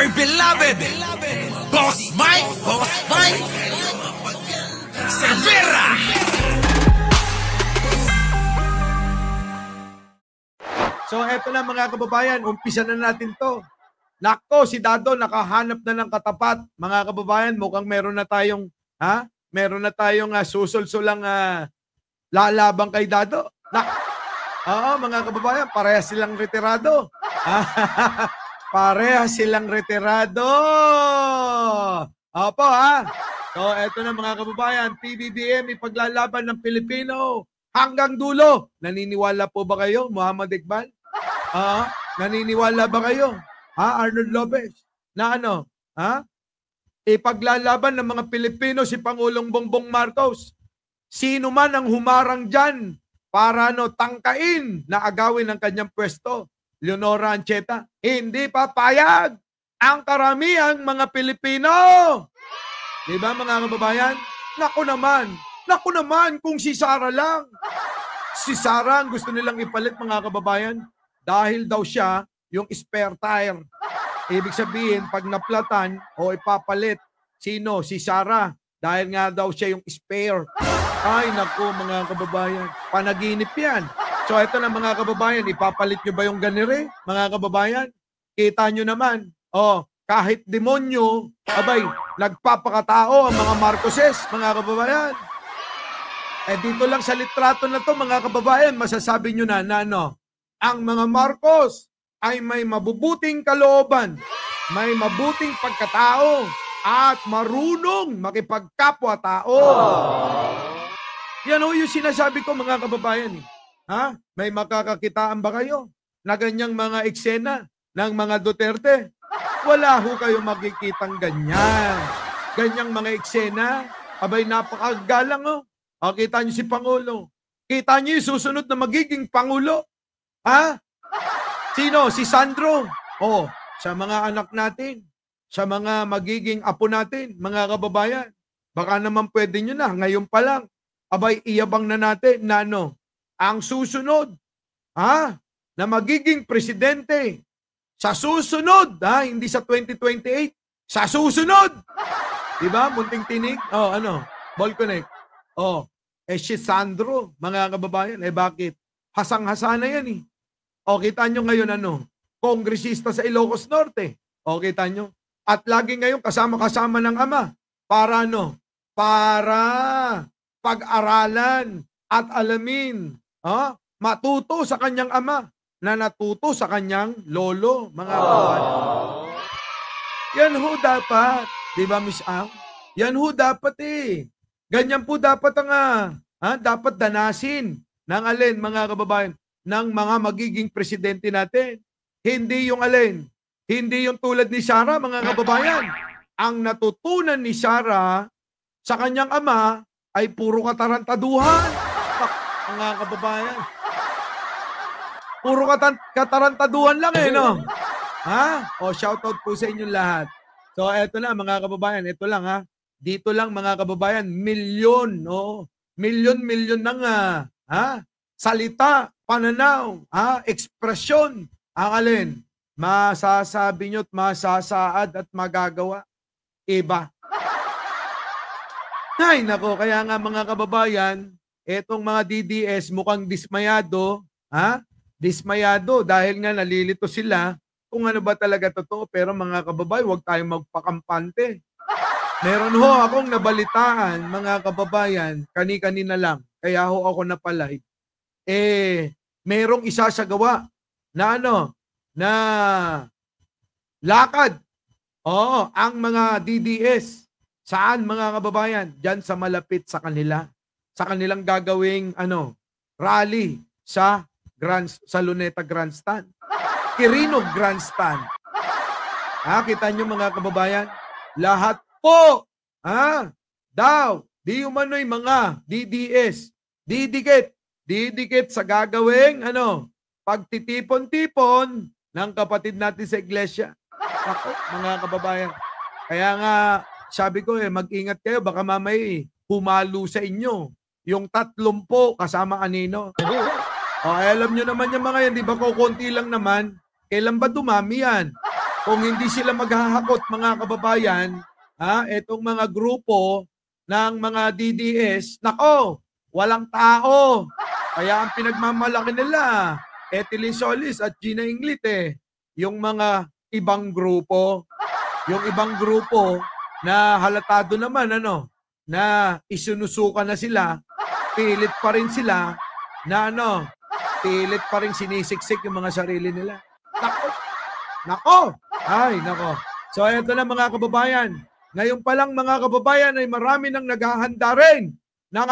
my beloved Boss Mike Cervera. So eto na mga kababayan, umpisa na natin to. Nako, si Dado nakahanap na ng katapat. Mga kababayan, mukhang meron na tayong susulsulang lalabang kay Dado. Oo, mga kababayan, parehas silang retirado. Parehas silang retirado. Opo ha. So eto na mga kababayan, PBBM ipaglalaban ng Pilipino hanggang dulo. Naniniwala po ba kayo, Muhammad Iqbal? Naniniwala ba kayo? Arnold Lopez? Na ano? Ipaglalaban ng mga Pilipino si Pangulong Bongbong Marcos. Sino man ang humarang dyan para tangkain na agawin ang kanyang pwesto, Leonora Ancheta, hindi papayag ang karamihang mga Pilipino. Diba mga kababayan? Naku naman kung si Sara lang. Si Sara ang gusto nilang ipalit mga kababayan dahil daw siya yung spare tire. Ibig sabihin, pag naplatan o ipapalit, sino? Si Sara. Dahil nga daw siya yung spare. Ay, naku mga kababayan. Panaginip yan. So ito na mga kababayan, ipapalit nyo ba yung ganire? Mga kababayan, kita nyo naman. Kahit demonyo, nagpapakatao ang mga Marcoses, mga kababayan. Dito lang sa litrato na to mga kababayan, masasabi nyo na ang mga Marcos ay may mabubuting kalooban, may mabuting pagkatao, at marunong makipagkapwa-tao. Yan yung sinasabi ko mga kababayan. May makakakitaan ba kayo na ganyang mga eksena ng mga Duterte? Wala ho kayo makikitang ganyan. Ganyang mga eksena, napakagalang kita niyo si Pangulo. Kita niyo yung susunod na magiging Pangulo. Sino? Si Sandro. Sa mga anak natin, sa mga magiging apo natin, mga kababayan, baka naman pwede nyo na, ngayon pa lang, iyabang na natin na ang susunod, na magiging presidente, sa susunod, hindi sa 2028, sa susunod. Diba? Munting tinig. Ball connect. Si Sandro, mga kababayan, bakit? Hasang-hasa na yan kita nyo ngayon kongresista sa Ilocos Norte. Kita nyo. At lagi ngayon kasama-kasama ng ama. Para Para pag-aralan at alamin. Matuto sa kanyang ama na natuto sa kanyang lolo, mga kababayan. Yan ho dapat. Diba, Miss Ang? Yan ho dapat Ganyan po dapat dapat danasin ng alin, mga kababayan, ng mga magiging presidente natin. Hindi yung alin. Hindi yung tulad ni Sara, mga kababayan. Ang natutunan ni Sara sa kanyang ama ay puro katarantaduhan. Mga kababayan. Puro katarantaduhan lang shoutout po sa inyong lahat. So eto na mga kababayan, ito lang Dito lang mga kababayan, milyon ng salita, pananaw, ekspresyon, ang alin, masasabi nyo't masasaad at magagawa. Iba. Ay, nako, kaya nga mga kababayan, etong mga DDS mukhang dismayado, dismayado dahil nga nalilito sila kung ano ba talaga totoo. Pero mga kababayan, huwag tayong magpakampante. Meron akong nabalitaan, mga kababayan, kani-kanina lang, kaya ako napalay. Merong isasagawa na na lakad. Ang mga DDS. Saan mga kababayan? Diyan sa malapit sa kanila. Sa kanilang gagawing rally sa Luneta Grandstand. Quirino Grandstand. Kita nyo mga kababayan? Lahat po, di umano'y mga DDS, didikit sa gagawing, pagtitipon-tipon ng kapatid natin sa iglesia. Ako, mga kababayan. Kaya nga, sabi ko mag-ingat kayo, baka mamay humalo sa inyo. Yung 30 kasama kanino. Alam nyo naman yung mga yan, di ba kukunti lang naman, kailan ba dumami yan? kung hindi sila maghahakot, mga kababayan, itong mga grupo ng mga DDS, nako, walang tao. Kaya ang pinagmamalaki nila, Ethylene Solis at Gina Inglit yung mga ibang grupo. Yung ibang grupo na halatado naman na isinusuka na sila, pilit pa rin sila na pilit pa rin sinisiksik yung mga sarili nila. Nako! Ay, nako. So, eto na mga kababayan. Ngayon pa lang mga kababayan ay marami nang naghahanda rin ng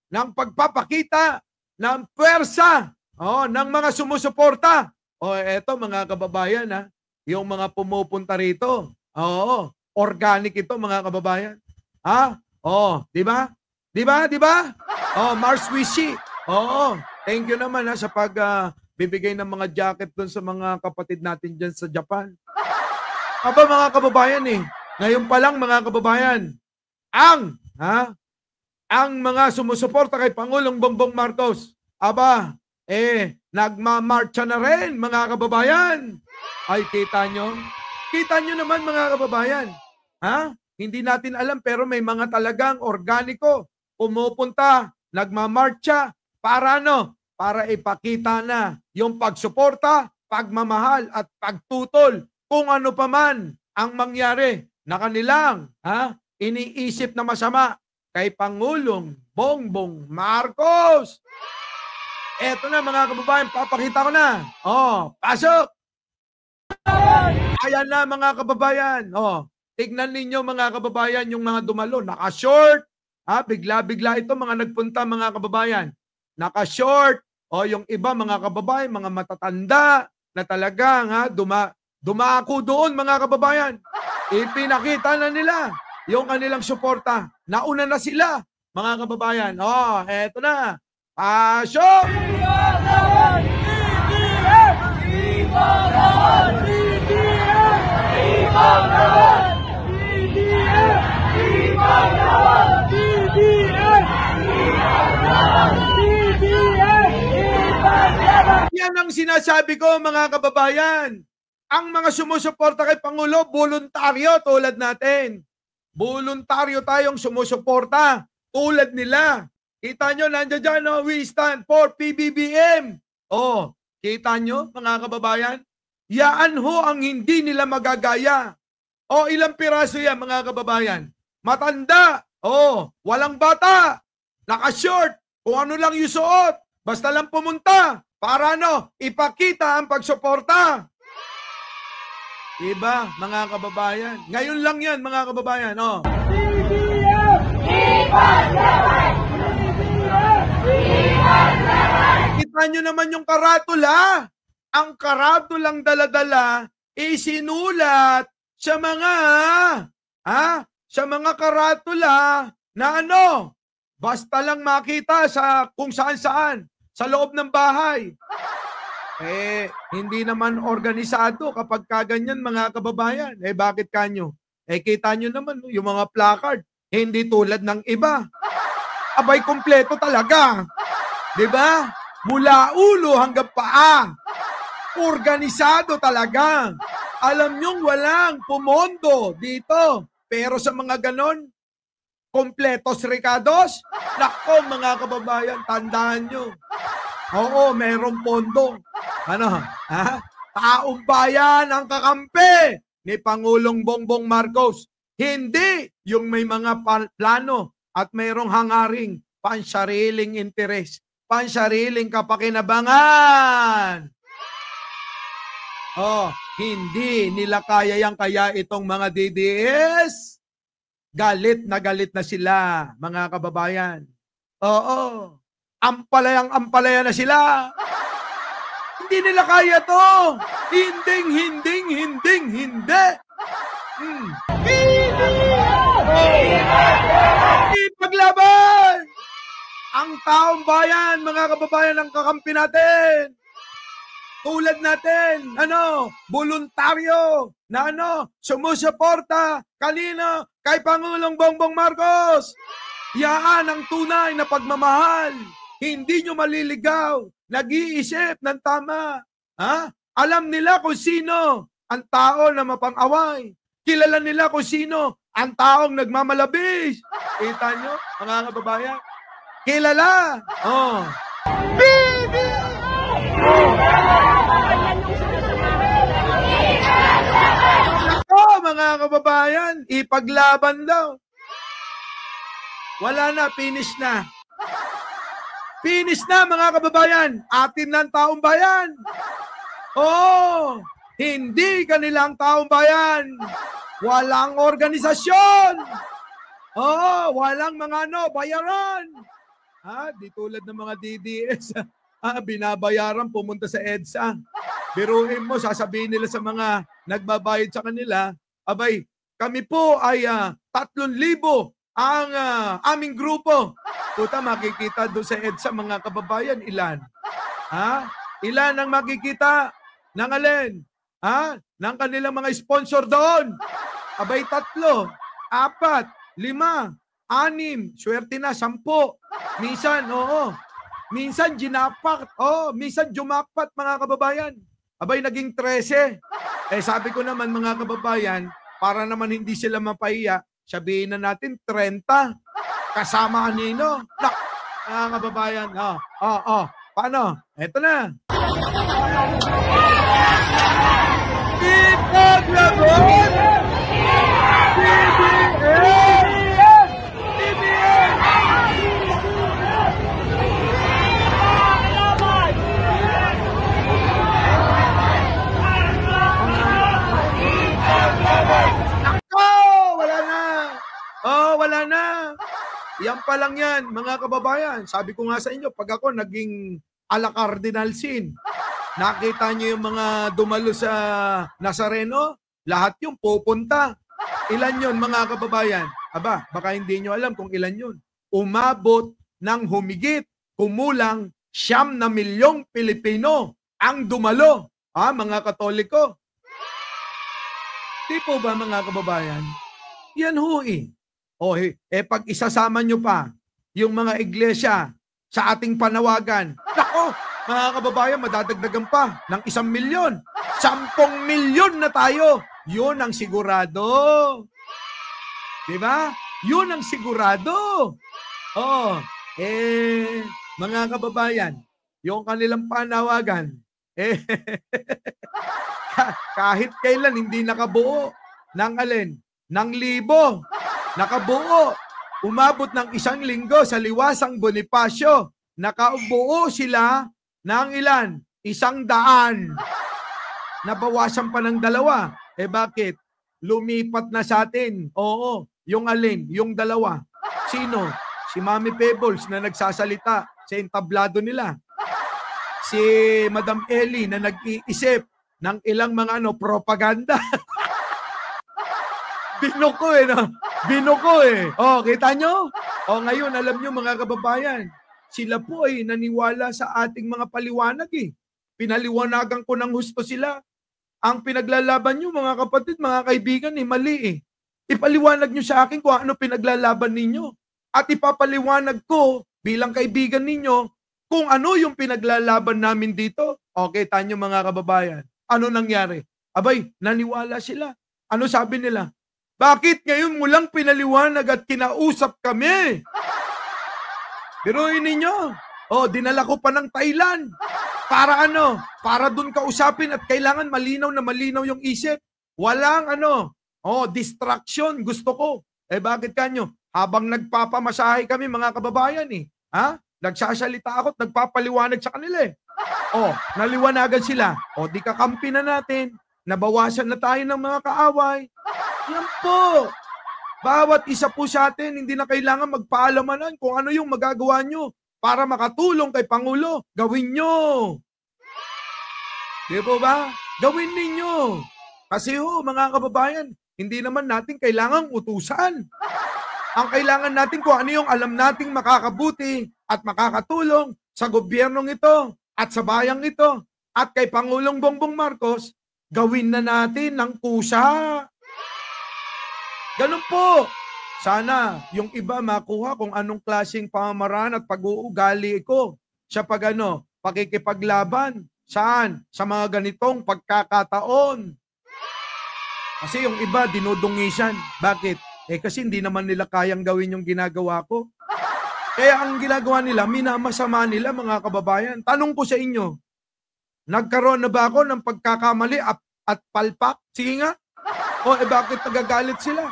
ng pagpapakita ng puwersa ng mga sumusuporta. Eto mga kababayan yung mga pumupunta rito. Organic ito mga kababayan. Di ba? Di ba? Mars Wishy. Thank you naman sa bibigay ng mga jacket doon sa mga kapatid natin dyan sa Japan. Aba mga kababayan ngayon pa lang mga kababayan, ang mga sumusuporta kay Pangulong Bongbong Marcos, nagmamarcha na rin mga kababayan. Ay, kita nyo naman mga kababayan. Hindi natin alam pero may mga talagang organiko pumupunta, nagmamarcha para para ipakita na yung pagsuporta, pagmamahal at pagtutol kung ano pa man ang mangyari na kanilang iniisip na masama kay Pangulong Bongbong Marcos. Eto na mga kababayan, papakita ko na. Pasok! Ayan na mga kababayan. Tignan ninyo mga kababayan yung mga dumalo. Naka-short. Bigla-bigla ito mga nagpunta mga kababayan. Naka-short. Yung iba mga kababayan, mga matatanda na talagang dumako doon mga kababayan. Ipinakita na nila yung kanilang suporta. Nauna na sila mga kababayan. Eto na. Pasok! Yan ang sinasabi ko mga kababayan. Ang mga sumusuporta kay Pangulo, voluntaryo tulad natin. Voluntaryo tayong sumusuporta tulad nila. Kita nyo, nandiyan dyan, we stand for PBBM. Kita nyo mga kababayan? Yaan ho ang hindi nila magagaya. Ilang piraso yan mga kababayan? Matanda. Walang bata. Naka-short. Kung ano lang yung suot. Basta lang pumunta. Para ipakita ang pagsuporta. Diba, mga kababayan? Ngayon lang yan, mga kababayan. Kita nyo naman yung karatula. Ang karatulang dala-dala isinulat sa mga karatula na basta lang makita sa kung saan-saan sa loob ng bahay. Hindi naman organisado kapag kaganyan mga kababayan. Bakit kanyo? Kita nyo naman yung mga placard. Hindi tulad ng iba. Abay, kompleto talaga. Diba? Mula ulo hanggang paa. Organisado talaga. Alam nyong walang pumondo dito. Pero sa mga ganon, kompletos recados, nako mga kababayan, tandaan nyo. Merong pondo. Taong bayan ang kakampi ni Pangulong Bongbong Marcos. Hindi yung may mga plano at mayroong hangaring pansariling interes, pansariling kapakinabangan. Hindi nila kaya itong mga DDS. Galit na sila, mga kababayan. Ampalaya na sila. Hindi nila kaya to. Hindi. Ipaglaban! Ang taong bayan, mga kababayan, ang kakampi natin. Tulad natin, voluntaryo na sumusuporta kanino? Kay Pangulong Bongbong Marcos. Yaan ang tunay na pagmamahal. Hindi nyo maliligaw. Nag-iisip ng tama. Alam nila kung sino ang tao na mapang-away. Kilala nila kung sino ang taong nagmamalabis. Kita nyo, mga kababayan? Kilala. Oh. Ako, mga kababayan, ipaglaban daw. Wala na, finish na. Finish na, mga kababayan. Atin ng taong bayan. Oo, hindi kanilang taong bayan. Walang organisasyon. Oo, walang mga bayaran. Di tulad ng mga DDS. Binabayaran pumunta sa EDSA. Biruin mo, sasabihin nila sa mga nagbabayad sa kanila, abay, kami po ay 3,000 ang aming grupo. Puta, makikita doon sa EDSA, mga kababayan, ilan? Ilan ang makikita ng alin? Ng kanilang mga sponsor doon? Abay, 3, 4, 5, 6, swerte na, 10. Minsan, oo. Minsan, ginapak. Minsan, jumakpat, mga kababayan. Abay, naging 13. Sabi ko naman, mga kababayan, para naman hindi sila mapahiya, sabihin na natin 30. Kasama kanino? Mga kababayan. Paano? Eto na. Ipaglaban! BBM! BBM! Wala na. Wala na. Yan pa lang yan, mga kababayan. Sabi ko nga sa inyo, pag ako naging ala Cardinal Sin, nakita niyo yung mga dumalo sa Nazareno, lahat yung pupunta. Ilan yun, mga kababayan? Aba, baka hindi nyo alam kung ilan yun. Umabot ng humigit, kumulang 9 milyong Pilipino ang dumalo. Mga Katoliko. Di po ba, mga kababayan? Yan hui. Pag isasama nyo pa yung mga iglesia sa ating panawagan, nako, mga kababayan, madadagdagan pa ng 1 milyon. 10 milyon na tayo. Yun ang sigurado. Diba? Yun ang sigurado. Mga kababayan, yung kanilang panawagan, kahit kailan hindi nakabuo ng alin? Ng 1,000. Nakabuo. Umabot ng 1 linggo sa Liwasang Bonifacio. Nakabuo sila ng ilan? 100. Nabawasan pa ng 2. Bakit? Lumipat na sa atin. Oo. Yung alin? Yung 2. Sino? Si Mami Pebbles na nagsasalita sa entablado nila. Si Madam Ellie na nag-iisip ng ilang mga propaganda. Binuko Binuko kita nyo? Ngayon, alam nyo, mga kababayan, sila po ay naniwala sa ating mga paliwanag Pinaliwanagan ko ng husto sila. Ang pinaglalaban nyo, mga kapatid, mga kaibigan, mali Ipaliwanag nyo sa akin kung ano pinaglalaban ninyo. At ipapaliwanag ko bilang kaibigan ninyo kung ano yung pinaglalaban namin dito. Kita nyo, mga kababayan. Ano nangyari? Abay, naniwala sila. Ano sabi nila? Bakit ngayon mo lang pinaliwanag at kinausap kami? Biruin ninyo. Dinala ko pa ng Thailand. Para ano? Para dun kausapin at kailangan malinaw na malinaw yung isip. Walang distraction. Gusto ko. Bakit kanyo? Habang nagpapamasahe kami, mga kababayan nagsasalita ako at nagpapaliwanag sa kanila naliwanagan sila. Di kakampi na natin. Nabawasan na tayo ng mga kaaway. Yan po. Bawat isa po sa atin, hindi na kailangan magpaalamanan kung ano yung magagawa nyo para makatulong kay Pangulo. Gawin nyo. Di po ba? Gawin ninyo. Kasi mga kababayan, hindi naman natin kailangang utusan. Ang kailangan natin kung ano yung alam nating makakabuti at makakatulong sa gobyernong ito at sa bayang ito at kay Pangulong Bongbong Marcos, gawin na natin ng kusa. Ganun po. Sana yung iba makuha kung anong klaseng pamamaraan at pag-uugali ko sa pakikipaglaban. Saan? Sa mga ganitong pagkakataon. Kasi yung iba, dinudungisan. Bakit? Kasi hindi naman nila kayang gawin yung ginagawa ko. Kaya ang ginagawa nila, minamasama nila mga kababayan. Tanong ko sa inyo, nagkaroon na ba ako ng pagkakamali at palpak? Sige nga. Bakit nagagalit sila?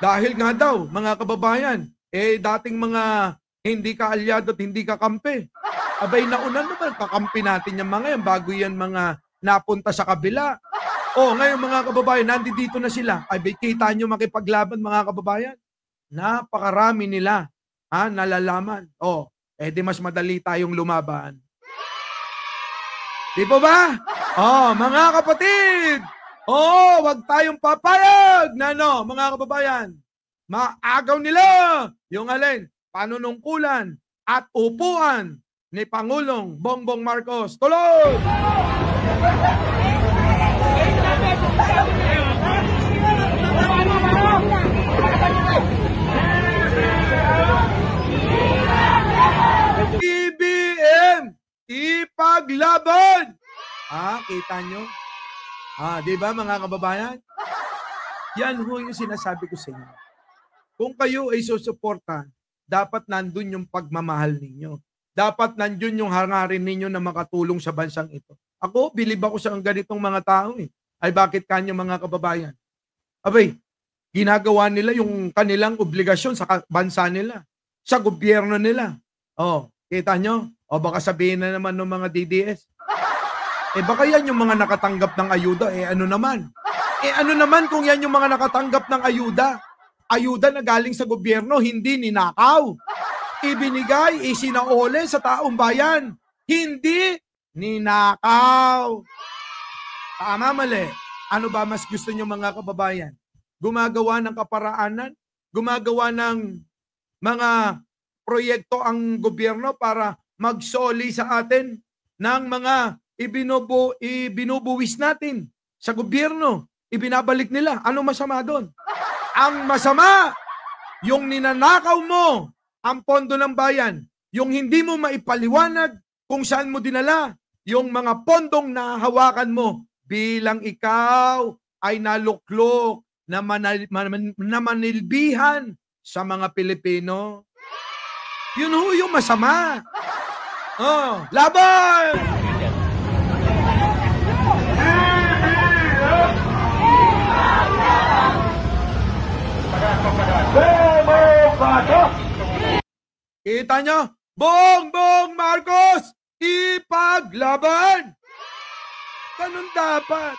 Dahil nga daw, mga kababayan, dating mga hindi ka alyado at hindi ka kampi. Abay, nauna naman, kakampi natin yung mga yan bago yan mga napunta sa kabila. Ngayon mga kababayan, nandito na sila. Kita nyo makipaglaban mga kababayan. Napakarami nila nalalaman. Di mas madali tayong lumaban. Di po ba? Mga kapatid! Wag tayong papayag na mga kababayan. Maagaw nila yung alin, panunungkulan at upuan ni Pangulong Bongbong Marcos. Tuloy! BBM, ipaglaban! Kita nyo? Di ba mga kababayan? Yan yung sinasabi ko sa inyo. Kung kayo ay susuporta, dapat nandun yung pagmamahal ninyo. Dapat nandun yung hangarin ninyo na makatulong sa bansang ito. Ako, bilib ako sa ganitong mga tao Ay bakit kanyo mga kababayan? Abay, ginagawa nila yung kanilang obligasyon sa bansa nila, sa gobyerno nila. Kita nyo? Baka sabihin na naman ng mga DDS. Baka yan yung mga nakatanggap ng ayuda. Ano naman? Ano naman kung yan yung mga nakatanggap ng ayuda? Ayuda na galing sa gobyerno, hindi ninakaw. Ibinigay, isinaole sa taong bayan. Hindi ninakaw. Tama, mali. Ano ba mas gusto nyo mga kababayan? Gumagawa ng kaparaanan? Gumagawa ng mga proyekto ang gobyerno para magsoli sa atin ng mga ibinubuwis natin sa gobyerno? Ibinabalik nila. Ano masama doon? Ang masama, yung ninanakaw mo ang pondo ng bayan, yung hindi mo maipaliwanag kung saan mo dinala yung mga pondong nahawakan mo bilang ikaw ay naluklok na manilbihan sa mga Pilipino. Yun yung masama. Laban! Kita nyo? Bongbong Marcos, ipaglaban! Ganun dapat.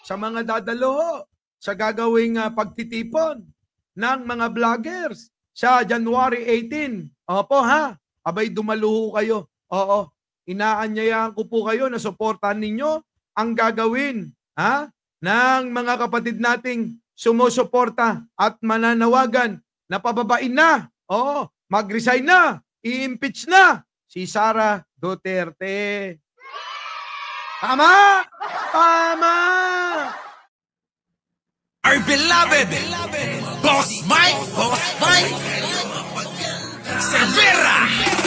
Sa mga dadalo, sa gagawing pagtitipon ng mga vloggers sa January 18. Abay dumaluho kayo. Inaanyayahan ko po kayo na suportahan ninyo ang gagawin ng mga kapatid nating sumusuporta at mananawagan na pababain na, mag-resign na, i-impeach na si Sara Duterte. Tama! Tama! Our beloved Boss Mike Severa!